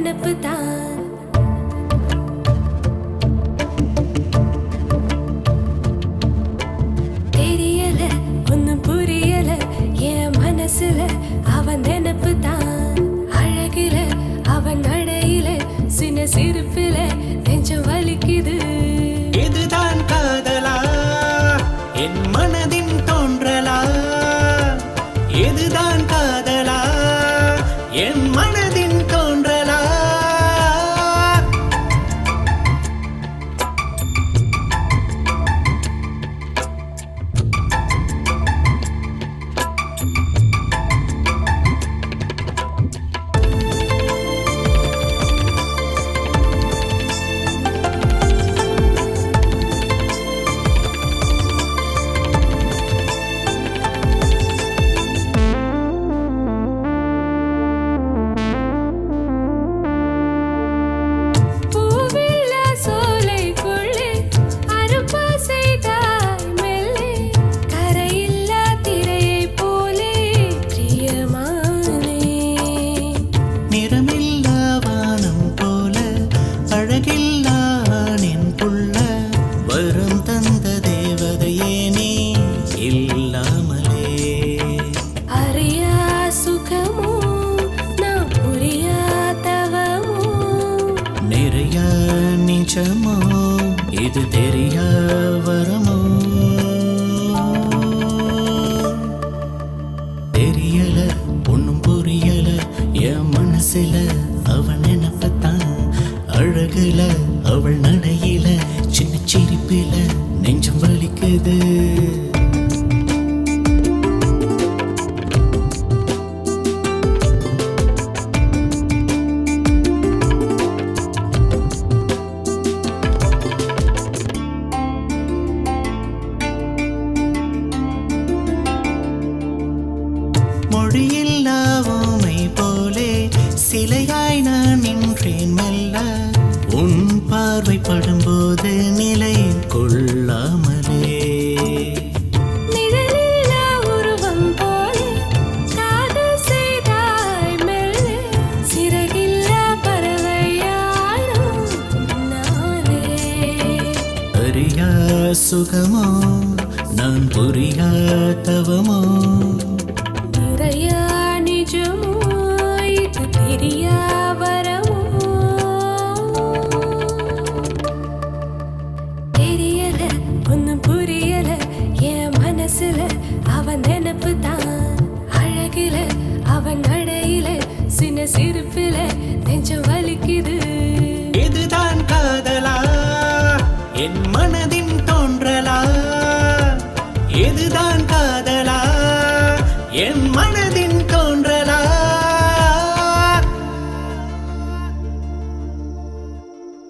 நினப்பு தான். தெரியல ஒன்னும் புரியல என் மனசுல அவன் நினப்பு தான். அழகில அவன் நடையில சின்ன சிரிப்பில நெஞ்சம் வலிக்குது. இதுதான் காதலா என் மனதின் தோன்றலா? இதுதான் காதலா என் மனதின் தோன்றலா? இது தெரியா வரமோ? தெரியல ஒன்னும் புரியல என் மனசுல அவன் நினைப்பத்தான். அழகுல அவள் நடையில சின்ன சிரிப்பில நெஞ்சம் வலிக்குது. மொழியில்லாமை போலே சிலையாய் நான் நின்றேன் மெல்ல. உன் பார்வை படும்போது நிலை கொள்ளாமலே அறியா சுகமோ நான் புரியா தவமோ? நிஜமோ இது தெரியா வரமோ? தெரியல ஒன்னும் புரியல என் மனசுல அவன் நினப்பு தான். அழகில அவன் நடையில சின்ன சிரிப்பில நெஞ்சம் வலிக்குது. இதுதான் காதலா என் மனதின் தோன்றலா? இதுதான் காதலா என்